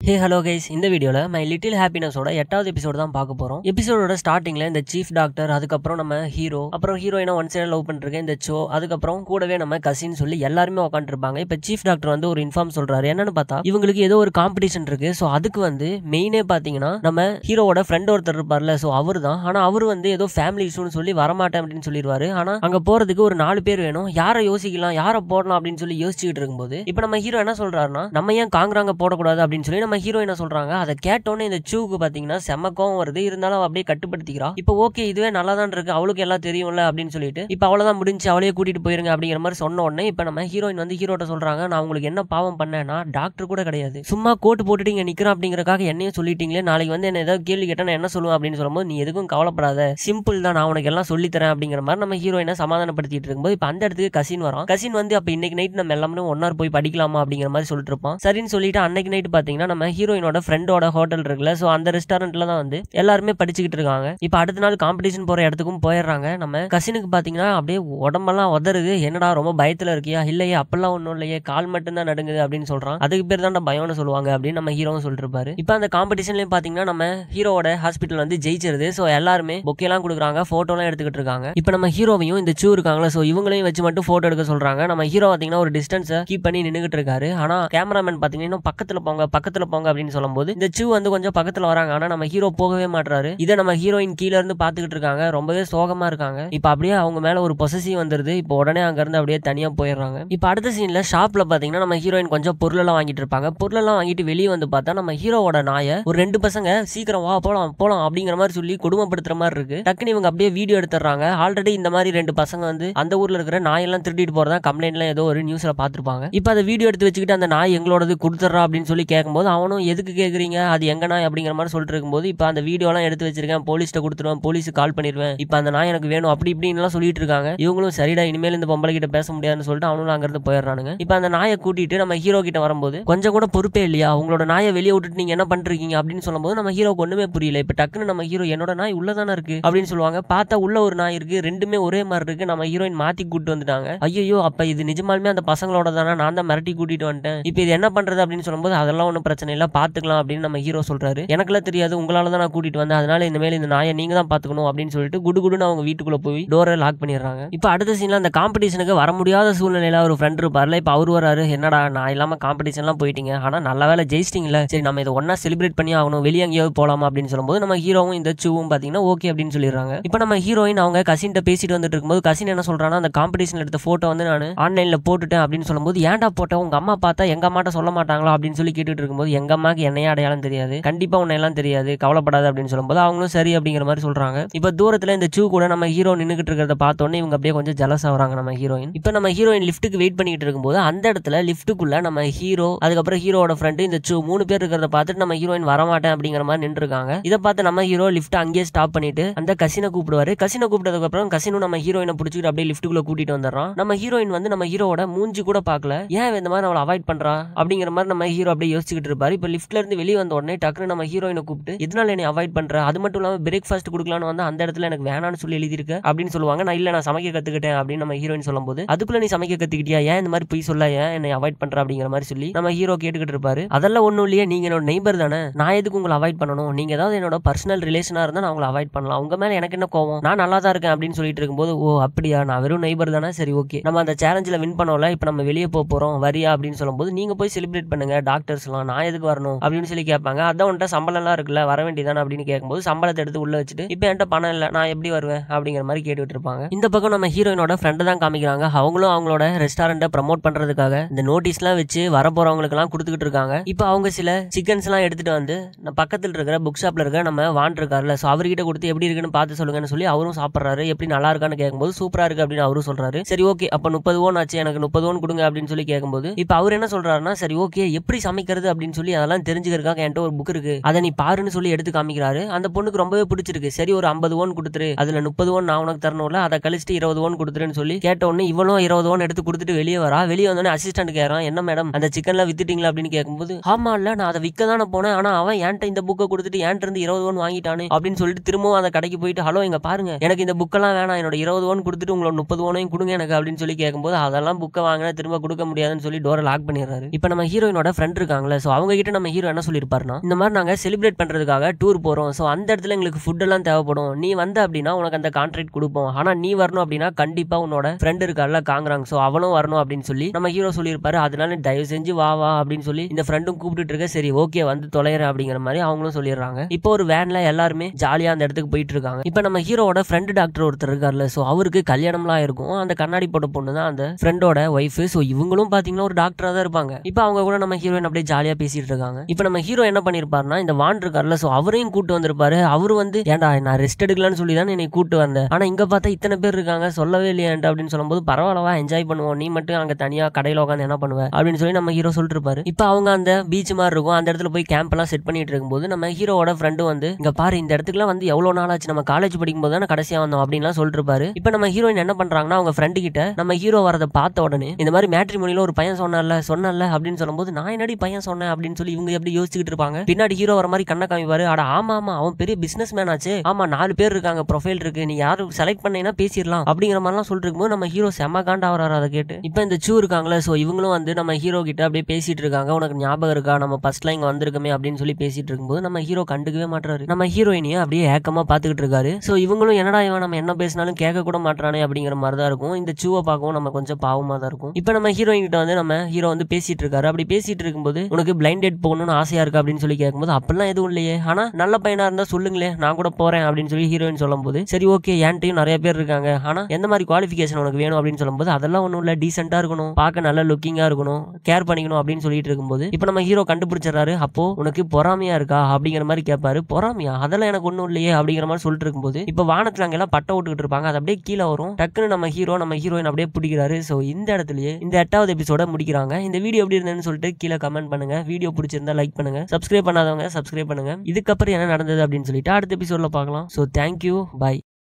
Hey hello guys, இந்த வீடியோல my little ஹாப்பினஸோட 8வது எபிசோட் தான் பார்க்க போறோம். எபிசோடோட ஸ்டார்டிங்ல இந்த சீஃப் டாக்டர், அதுக்கப்புறம் நம்ம ஹீரோ, அப்புறம் ஹீரோயினா ஒன் சைடு லவ் பண்ணிருக்கேன் இந்த சோ, அதுக்கப்புறம் கூடவே நம்ம கசின் சொல்லி எல்லாருமே உட்காந்துருப்பாங்க. இப்ப சீஃப் டாக்டர் வந்து ஒரு இன்ஃபார்ம் சொல்றாரு. என்னன்னு பார்த்தா இவங்களுக்கு ஏதோ ஒரு காம்படிஷன் இருக்கு. சோ அதுக்கு வந்து மெயினே பாத்தீங்கன்னா நம்ம ஹீரோவோட ஃப்ரெண்ட் ஒருத்தர் இருப்பார்ல, சோ அவரு தான். ஆனா அவரு வந்து ஏதோ ஃபேமிலி இஷ்யூன்னு சொல்லி வரமாட்டேன் அப்படின்னு சொல்லிடுவாரு. ஆனா அங்க போறதுக்கு ஒரு 4 பேர் வேணும். யாரை யோசிக்கலாம், யாரை போடலாம் அப்படின்னு சொல்லி யோசிச்சுட்டு இருக்கும்போது இப்ப நம்ம ஹீரோ என்ன சொல்றாருன்னா, நம்ம ஏன் காங்கராங்க போடக்கூடாது அப்படின்னு சொல்லி நம்ம ஹீரோ என்ன சொல்றாங்க. அதை கேட்டோன்னே இந்த சூக்கு பாத்தீங்கன்னா செம்ம கோவம் வருது. இருந்தாலும் அப்படியே கட்டுப்படுத்திக்கிறா. இப்ப ஓகே, இதுவே நல்லா தான் இருக்கு, அவளுக்கு எல்லாம் தெரியும்ல அப்படின்னு சொல்லிட்டு இப்ப அவ்வளவுதான் முடிஞ்சு, அவளையே கூட்டிட்டு போயிருங்க அப்படிங்கிற மாதிரி சொன்ன உடனே இப்ப நம்ம ஹீரோயின் வந்து ஹீரோட்ட சொல்றாங்க, நான் உங்களுக்கு என்ன பாவம் பண்ணேன்னா டாக்டர் கூட கிடையாது, சும்மா கோட்டு போட்டுட்டு இங்க நிக்கிறேன் அப்படிங்கறக்காக என்னையும் சொல்லிட்டீங்களே, நாளைக்கு வந்து என்ன ஏதாவது கேள்வி கேட்டா நான் என்ன சொல்லுவேன் அப்படின்னு சொல்லும்போது நீ எதுக்கும் கவலைப்படாத, சிம்பிள் தான், நான் உனக்கு எல்லாம் சொல்லி தரேன் அப்படிங்கிற மாதிரி நம்ம ஹீரோயினை சமாதானப்படுத்திட்டு இருக்கும்போது இப்ப அந்த இடத்துக்கு கசின் வரும். கசின் வந்து அப்ப இன்னைக்கு நைட் நம்ம எல்லாமே ஒன்னா போய் படிக்கலாமா அப்படிங்கிற மாதிரி சொல்லிட்டு இருப்பான். சரின்னு சொல்லிட்டு அன்னைக்கு நைட் பாத்தீங்கன்னா நம்ம ஹீரோயினோட ஃப்ரெண்டோட ஹோட்டல் இருக்குல்ல, சோ அந்த ரெஸ்டாரண்ட்ல தான் வந்து எல்லாருமே படிச்சுக்கிட்டு இருக்காங்க. இப்ப அடுத்த நாள் காம்படிஷன் போற இடத்துக்கும் போயிடுறாங்க. நம்ம கசினுக்கு பாத்தீங்கன்னா அப்படியே உடம்பெல்லாம் உதறுது. என்னடா ரொம்ப பயத்துல இருக்கியா? இல்லையே அப்பெல்லாம் ஒண்ணும் இல்லையே, கால் மட்டும் தான் நடுங்குது அப்படின்னு சொல்றான். அதுக்கு பேர் தான் பயம்னு சொல்லுவாங்க அப்படின்னு நம்ம ஹீரோவும் சொல்லிட்டு இருப்பாரு. இப்ப அந்த காம்படிஷன்லயும் பாத்தீங்கன்னா நம்ம ஹீரோவோட ஹாஸ்பிட்டல் வந்து ஜெயிச்சிருது. சோ எல்லாருமே பொக்கே எல்லாம் கொடுக்குறாங்க, போட்டோ எல்லாம் எடுத்துக்கிட்டு இருக்காங்க. இப்ப நம்ம ஹீரோவையும் இந்த சூ இருக்காங்களா, சோ இவங்களையும் வச்சு மட்டும் போட்டோ எடுக்க சொல்றாங்க. நம்ம ஹீரோ பாத்தீங்கன்னா ஒரு டிஸ்டன்ஸை கீப் பண்ணி நின்னுகிட்டு இருக்காரு. ஆனா கேமராமேன் பாத்தீங்கன்னா பக்கத்துல போங்க பக்கத்துல போங்க அப்படின்னு சொல்லும்போது இந்த சூ வந்து கொஞ்சம் பக்கத்துல வராங்க. ஆனா நம்ம ஹீரோ போகவே மாட்டாரு. இதை நம்ம ஹீரோயின் கீழ இருந்து பாத்துக்கிட்டு இருக்காங்க. ரொம்பவே சோகமா இருக்காங்க. இப்ப அப்படியே அவங்க மேல ஒரு பொசசிவ் வந்துருது. இப்ப உடனே அங்க இருந்து அப்படியே தனியா போயிடுறாங்க. இப்ப அடுத்த சீன்ல ஷாப்ல பாத்தீங்கன்னா நம்ம ஹீரோயின் கொஞ்சம் பொருள் எல்லாம் வாங்கிட்டு இருப்பாங்க. பொருள் எல்லாம் வாங்கிட்டு வெளியே வந்து பார்த்தா நம்ம ஹீரோவோட நாயை ஒரு 2 பசங்க சீக்கிரம் வா போலாம் போலாம் அப்படிங்கிற மாதிரி சொல்லி கொடுமைப்படுத்துற மாதிரி இருக்கு. டக்குனு இவங்க அப்படியே வீடியோ எடுத்துறாங்க. ஆல்ரெடி இந்த மாதிரி 2 பசங்க வந்து அந்த ஊர்ல இருக்கிற நாயெல்லாம் திருடிட்டு போறதா கம்ப்ளைண்ட் எல்லாம் ஏதோ ஒரு நியூஸ்ல பாத்துருப்பாங்க. இப்ப அதை வீடியோ எடுத்து வச்சுக்கிட்டு அந்த நாய் எங்களோடது கொடுத்துறா அப்படின்னு சொல்லி கேட்கும்போது அவனும் எதுக்கு கேக்குறீங்க, அது எங்க நாய் அப்படிங்கிற மாதிரி சொல்லிட்டு இருக்கும்போது இப்ப அந்த வீடியோ எல்லாம் எடுத்து வச்சிருக்கேன், போலீஸ்ட்ட கொடுத்துருவேன், போலீஸுக்கு கால் பண்ணிடுவேன், இப்ப அந்த நாய் எனக்கு வேணும் அப்படி இப்படின்னு எல்லாம் சொல்லிட்டு இருக்காங்க. இவங்களும் சரிடா, இனிமேல் இந்த பொம்பளை கிட்ட பேச முடியாதுன்னு சொல்லிட்டு அவனும் அங்க இருந்து போயிடுறானுங்க. இப்ப அந்த நாயை கூட்டிட்டு நம்ம ஹீரோ கிட்ட வரும்போது கொஞ்சம் கூட பொறுப்பே இல்லையா, உங்களோட நாயை வெளியே விட்டுட்டு நீங்க என்ன பண்றீங்க அப்படின்னு சொல்லும்போது நம்ம ஹீரோக்கு ஒண்ணுமே புரியல. இப்ப டக்குன்னு நம்ம ஹீரோ என்னோட நாய் உள்ளதானே இருக்கு அப்படின்னு சொல்லுவாங்க. பார்த்தா உள்ள ஒரு நாய் இருக்கு, ரெண்டுமே ஒரே மாதிரி இருக்கு. நம்ம ஹீரோயின் மாத்தி கூட்டு வந்துட்டாங்க. ஐயோ அப்ப இது நிஜமாலுமே அந்த பசங்களோட தானே, நான் தான் மிரட்டி கூட்டிட்டு வந்துட்டேன், இப்ப இது என்ன பண்றது அப்படின்னு சொல்லும்போது அதெல்லாம் ஒன்றும் பிரச்சனை இல்லை பாத்துக்கலாம் அப்படின்னு நம்ம ஹீரோ சொல்றாரு. எனக்குலாம் தெரியாது, உங்களால தான் நான் கூட்டிட்டு வந்தேன், அதனால இனிமேல் இந்த நாயை நீங்க தான் பாத்துக்கணும் அப்படின்னு சொல்லிட்டு குடுகுடுன்னு அவங்க வீட்டுக்குள்ள போய் டோரை லாக் பண்ணிடுறாங்க. இப்ப அடுத்த சீன்ல அந்த காம்படிஷனுக்கு வர முடியாத சூழ்நிலையில ஒரு ஃப்ரெண்ட் இருப்பார்ல, இப்ப அவர் வராரு. என்னடா நான் இல்லாம காம்படிஷன் எல்லாம் போயிட்டீங்க, ஆனா நல்ல வேலை ஜெயிச்சிட்டீங்களா, சரி நம்ம இதை ஒன்னா செலிப்ரேட் பண்ணி ஆகணும், வெளியே எங்கேயாவது போலாமா அப்படின்னு சொல்லும்போது நம்ம ஹீரோவும் இந்த சூவும் பாத்தீங்கன்னா ஓகே அப்படின்னு சொல்லிடுறாங்க. இப்ப நம்ம ஹீரோயின் அவங்க கசின்ட்ட பேசிட்டு வந்துட்டு இருக்கும்போது கசின் என்ன சொல்றான்னா, அந்த காம்படிஷன் எடுத்த போட்டோ வந்து நான் ஆன்லைன்ல போட்டுட்டேன் அப்படின்னு சொல்லும்போது ஏன்டா போட்டேன், உங்க அம்மா பார்த்தா எங்க அம்மாட்ட சொல்ல மாட்டாங்களா அப்படின்னு சொல்லி கேட்டுட்டு இருக்கும்போது எங்க அம்மாக்கு என்னைய அடையாளம் தெரியாது, கண்டிப்பா உன்னை எல்லாம் தெரியாது, கவலைப்படாது அப்படின்னு சொல்லும்போது அவங்களும் சரி அப்படிங்கிற மாதிரி சொல்றாங்க. இப்ப தூரத்துல இந்த சூ கூட நம்ம ஹீரோ நின்னுகிட்டு இருக்கிறத பார்த்தோன்னே இவங்க அப்படியே கொஞ்சம் ஜலஸ் ஆகுறாங்க நம்ம ஹீரோயின். இப்ப நம்ம ஹீரோயின் லிஃப்ட்டுக்கு வெயிட் பண்ணிட்டு இருக்கும்போது அந்த இடத்துல லிஃப்ட்டுக்குள்ள நம்ம ஹீரோ, அதுக்கப்புறம் ஹீரோட ஃப்ரெண்ட் இந்த சூ 3 பேர் இருக்கிறத பார்த்துட்டு நம்ம ஹீரோயின் வரமாட்டேன் அப்படிங்கிற மாதிரி நின்று இருக்காங்க. இதை பார்த்து நம்ம ஹீரோ லிஃப்ட் அங்கேயே ஸ்டாப் பண்ணிட்டு அந்த கசினை கூப்பிடுவாரு. கசினை கூப்பிட்டதுக்கு அப்புறம் கசினும் நம்ம ஹீரோயினை பிடிச்சிட்டு அப்படியே லிஃப்ட்டுக்குள்ள கூட்டிட்டு வந்துடுறான். நம்ம ஹீரோயின் வந்து நம்ம ஹீரோட மூஞ்சி கூட பார்க்கல, ஏன் இந்த மாதிரி அவளை அவாய்ட் பண்றா அப்படிங்கிற மாதிரி நம்ம ஹீரோ அப்படியே யோசிச்சுட்டு இருப்பாரு. இப்ப லிஃப்ட்ல இருந்து வெளியே வந்த உடனே டக்குனு நம்ம ஹீரோயினை கூப்பிட்டு இதனால என்னை அவாய்ட் பண்ற, அது மட்டும் இல்லாம பிரேக்ஃபாஸ்ட் கொடுக்கலான்னு வந்து அந்த இடத்துல எனக்கு வேணான்னு சொல்லி எழுதிருக்க அப்படின்னு சொல்லுவாங்க. நான் இல்ல, நான் சமைக்க கத்துக்கிட்டேன் அப்படின்னு நம்ம ஹீரோயின் சொல்லும்போது அதுக்குள்ள நீ சமைக்க கத்துக்கிட்டியா, ஏன் இந்த மாதிரி போய் சொல்ல, ஏன் என்னை அவாய்ட் பண்ற அப்படிங்கிற மாதிரி சொல்லி நம்ம ஹீரோ கேட்டுக்கிட்டு இருப்பாரு. அதெல்லாம் ஒண்ணும் இல்லையே, நீங்க என்னோட நெய்பர் தானே, நான் எதுக்கு உங்களை அவாய்ட் பண்ணணும், நீங்க ஏதாவது என்னோட பர்சனல் ரிலேஷனா இருந்தா நான் உங்களை அவாய்ட் பண்ணலாம், உங்க மேல எனக்கு என்ன கோவம், நான் நல்லா தான் இருக்கேன் அப்படின்னு சொல்லிட்டு இருக்கும்போது ஓ அப்படியா, நான் வெறும் நெய்பர் தானே, சரி ஓகே, நம்ம அந்த சேலஞ்சில் வின் பண்ணோம்ல, இப்ப நம்ம வெளியே போறோம் வரியா அப்படின்னு சொல்லும்போது நீங்க போய் செலிப்ரேட் பண்ணுங்க டாக்டர்ஸ் எல்லாம், நான் எதுக்கு வரணும் அப்படின்னு சொல்லி கேட்பாங்க. அதான் உன்ட்ட சம்பளம் எல்லாம் இருக்குல்ல, வர வேண்டியதானே அப்படின்னு கேட்கும்போது சம்பளத்தை எடுத்து உள்ள வச்சுட்டு இப்ப என்கிட்ட பணம் இல்லை, நான் எப்படி வருவேன் அப்படிங்கிற மாதிரி கேட்டுட்டு இருப்பாங்க. இந்த பக்கம் நம்ம ஹீரோயினோட ஃப்ரெண்ட் தான் காமிக்கிறாங்க. அவங்களும் அவங்களோட ரெஸ்டாரண்ட்டை ப்ரமோட் பண்றதுக்காக இந்த நோட்டீஸ் எல்லாம் வச்சு வர போறவங்களுக்கு எல்லாம் கொடுத்துக்கிட்டு இருக்காங்க. இப்ப அவங்க சில சிக்கன்ஸ் எல்லாம் எடுத்துட்டு வந்து பக்கத்தில் இருக்கிற புக் ஷாப்ல இருக்க நம்ம வான் இருக்காருல்ல, சோ அவர்கிட்ட கொடுத்து எப்படி இருக்குன்னு பார்த்து சொல்லுங்கன்னு சொல்லி அவரும் சாப்பிடுறாரு. எப்படி நல்லா இருக்கான்னு கேட்கும்போது சூப்பரா இருக்கு அப்படின்னு அவரும் சொல்றாரு. சரி ஓகே அப்ப 30 ஓன் ஆச்சு, எனக்கு 30 ஓன் கொடுங்க அப்படின்னு சொல்லி கேட்கும்போது இப்ப அவர் என்ன சொல்றாருன்னா, சரி ஓகே எப்படி சமைக்கிறது அப்படின்னு சொல்லி அதெல்லாம் தெரிஞ்சுக்கிறதுக்காக என்கிட்ட ஒரு புக் இருக்கு, அதை நீ பாருன்னு சொல்லி எடுத்து காமிக்கிறாரு. அந்த பொண்ணுக்கு ரொம்பவே பிடிச்சிருக்கு. சரி ஒரு 50 ஓன் கொடுத்துரு, அதுல 30 ஓன் நான் உனக்கு தரணும்ல, அதை கழிச்சுட்டு 20 ஓன் கொடுத்துருன்னு சொல்லி கேட்ட உடனே இவனும் 20 ஓன் எடுத்து கொடுத்துட்டு வெளியே வரா. வெளியே வந்தோடனே அசிஸ்டன்ட் கேட்கறான், என்ன மேடம் அந்த சிக்கன்ல வித்துட்டீங்களா அப்படின்னு கேட்கும்போது ஆமா இல்ல, நான் அதை விற்க தானே போனேன், ஆனா அவன் என்கிட்ட இந்த புக்கை கொடுத்துட்டு என்கிட்ட இருந்து 20 ஓன் வாங்கிட்டானு அப்படின்னு சொல்லிட்டு திரும்பவும் அந்த கடைக்கு போயிட்டு ஹலோ இங்க பாருங்க, எனக்கு இந்த புக்கெல்லாம் வேணாம், என்னோட 20 ஓன் கொடுத்துட்டு உங்களோட 30 ஓனையும் கொடுங்க எனக்கு அப்படின்னு சொல்லி கேட்கும்போது அதெல்லாம் புக்கை வாங்கினா திரும்ப கொடுக்க முடியாதுன்னு சொல்லி டோரை லாக் பண்ணிடுறாரு. இப்ப நம்ம ஹீரோயினோட ஃப்ரெண்ட் இருக்காங்களே, சோ அவங்க கிட்ட நம்ம ஹீரோ என்ன சொல்லியிருப்பாருன்னா, இந்த மாதிரி நாங்க செலிப்ரேட் பண்றதுக்காக டூர் போறோம். சோ அந்த இடத்துல எங்களுக்கு ஃபுட் எல்லாம் தேவைப்படும். நீ வந்த அப்படின்னா உனக்கு அந்த கான்ட்ராக்ட் கொடுப்போம். ஆனா நீ வரணும் அப்படின்னா கண்டிப்பா உன்னோட ஃப்ரெண்ட் இருக்கார்ல காங்கிறாங்க, சோ அவனும் வரணும் அப்படின்னு சொல்லி நம்ம ஹீரோ சொல்லியிருப்பாரு. அதனால தயவு செஞ்சு வா வா அப்படின்னு சொல்லி இந்த ஃப்ரெண்டும் கூப்பிட்டு இருக்க. சரி ஓகே வந்து தொலைறேன் அப்படிங்கிற மாதிரி அவங்களும் சொல்லிடுறாங்க. இப்போ ஒரு வேன்ல எல்லாருமே ஜாலியா அந்த இடத்துக்கு போயிட்டு இருக்காங்க. இப்போ நம்ம ஹீரோவோட ஃப்ரெண்ட் டாக்டர் ஒருத்தர் இருக்கார்ல, சோ அவருக்கு கல்யாணம்லாம் இருக்கும். அந்த கண்ணாடி போட்ட பொண்ணு தான் அந்த ஃப்ரெண்டோட ஒய்ஃப். சோ இவங்களும் பாத்தீங்கன்னா ஒரு டாக்டரா தான் இருப்பாங்க. இப்போ அவங்க கூட நம்ம ஹீரோயின் அப்படியே ஜாலியா பேசிட்டு இருக்காங்க. இப்போ நம்ம ஹீரோ என்ன பண்ணிருப்பாருன்னா, இந்த வான் இருக்கார்ல, சோ அவரையும் கூட்டு வந்திருப்பாரு. அவரு வந்து ஏன்டா நான் ரெஸ்ட் எடுக்கலாம்னு சொல்லி தான் என்னை கூட்டு வந்தேன், ஆனா இங்க பார்த்தா இத்தனை பேர் இருக்காங்க சொல்லவே இல்லையா அப்படின்னு சொல்லும்போது, பரவாயில்லவா என்ஜாய் பண்ணுவோம், நீ மட்டும் அங்க தனியா கடையில உட்காந்து என்ன பண்ணுவ அப்படின்னு சொல்லி நம்ம ஹீரோ சொல்லிட்டு இருப்பாரு. இப்போ அவங்க அந்த பீச் மாதிரி இருக்கும், அந்த இடத்துல போய் கேம்ப் எல்லாம் செட் பண்ணிட்டு இருக்கும்போது நம்ம ஹீரோவோட ஃப்ரெண்டு வந்து, இங்க பாரு இந்த இடத்துக்குலாம் வந்து எவ்வளவு நாள் ஆச்சு, நம்ம காலேஜ் படிக்கும் போது தான் கடைசியா வந்தோம் அப்படின்லாம் சொல்லிட்டு இருப்பாரு. இப்போ நம்ம ஹீரோயின் என்ன பண்றாங்கன்னா, அவங்க ஃப்ரெண்டு கிட்ட நம்ம ஹீரோ வரதை பார்த்த உடனே இந்த மாதிரி மேட்ரிமோனில ஒரு பையன் சொன்னல அப்படின்னு சொல்லும்போது, நான் என்னடி பையன் சொன்னேன் அப்படின்னு சொல்லி இவங்க எப்படி யோசிச்சுட்டு இருப்பாங்க. பின்னாடி ஹீரோ வர மாதிரி கண்ணை காமிப்பாரு. அட ஆமா ஆமா அவன் பெரிய பிசினஸ் மேன் ஆச்சு, ஆமா 4 பேர் இருக்காங்க, ப்ரொஃபைல் இருக்கு, நீ யாரு செலக்ட் பண்ணீங்கன்னா பேசிடலாம் அப்படிங்கிற மாதிரிலாம் சொல்லிட்டு இருக்கும்போது நம்ம ஹீரோ செம்ம காண்டா வராரு அதை கேட்டு. இப்போ இந்த சூ இருக்காங்களே, சோ இவங்களும் வந்து நம்ம ஹீரோ கிட்ட அப்படியே பேசிட்டு இருக்காங்க. உனக்கு ஞாபகம் இருக்கா நம்ம ஃபர்ஸ்ட்ல இங்க வந்திருக்கமே அப்படின்னு சொல்லி பேசிட்டு இருக்கும்போது நம்ம ஹீரோ கண்டுக்கவே மாட்டாரு. நம்ம ஹீரோயினியை அப்படியே ஏக்கமா பாத்துக்கிட்டு இருக்காரு. சோ இவங்களும் என்னடா இவன் நம்ம என்ன பேசினாலும் கேட்க கூட மாட்டானே அப்படிங்கிற மாதிரி தான் இருக்கும். இந்த சூவை பார்க்கவும் நம்ம கொஞ்சம் பாவமா தான் இருக்கும். இப்போ நம்ம ஹீரோயின் கிட்ட வந்து நம்ம ஹீரோ வந்து பேசிட்டு இருக்காரு. அப்படி பேசிட்டு இருக்கும்போது, உனக்கு பிளைண்ட் டேட் போகணும்னு ஆசையா இருக்கு அப்படின்னு சொல்லி கேட்கும்போது, அப்படிலாம் எதுவும் இல்லையே, ஆனா நல்ல பையனா இருந்தா சொல்லுங்களேன் நான் கூட போறேன் அப்படின்னு சொல்லி ஹீரோயின் சொல்லும் போது, சரி ஓகே என்கிட்டயும் நிறைய பேர் இருக்காங்க, ஆனா எந்த மாதிரி குவாலிஃபிகேஷன் உனக்கு வேணும் அப்படின்னு சொல்லும்போது, அதெல்லாம் ஒன்றும் இல்லை, டீசெண்டா இருக்கணும், பார்க்க நல்ல லுக்கிங்கா இருக்கணும், கேர் பண்ணிக்கணும் அப்படின்னு சொல்லிட்டு இருக்கும்போது, இப்போ நம்ம ஹீரோ கண்டுபிடிச்சாரு. அப்போ உனக்கு பொறாமையா இருக்கா அப்படிங்கிற மாதிரி கேட்பாரு. பொறாமையா, அதெல்லாம் எனக்கு ஒன்றும் இல்லையே அப்படிங்கிற மாதிரி சொல்லிட்டு இருக்கும்போது, இப்போ வானத்துல அங்கெல்லாம் பட்டை விட்டுக்கிட்டு இருப்பாங்க, அது அப்படியே கீழே வரும். டக்குன்னு நம்ம ஹீரோயின் அப்படியே பிடிக்கிறாரு. ஸோ இந்த இடத்துலயே இந்த 8வது எபிசோட முடிக்கிறாங்க. இந்த வீடியோ எப்படி இருந்ததுன்னு சொல்லிட்டு கீழே கமெண்ட் பண்ணுங்க. வீடியோ பிடிச்சிருந்தா லைக் பண்ணுங்க, சப்ஸ்கிரைப் பண்ணாதவங்க சப்ஸ்கிரைப் பண்ணுங்க. இதுக்கப்புறம் என்ன நடந்தது அப்படின்னு சொல்லிட்டு அடுத்த எபிசோட்ல பார்க்கலாம். So thank you, by.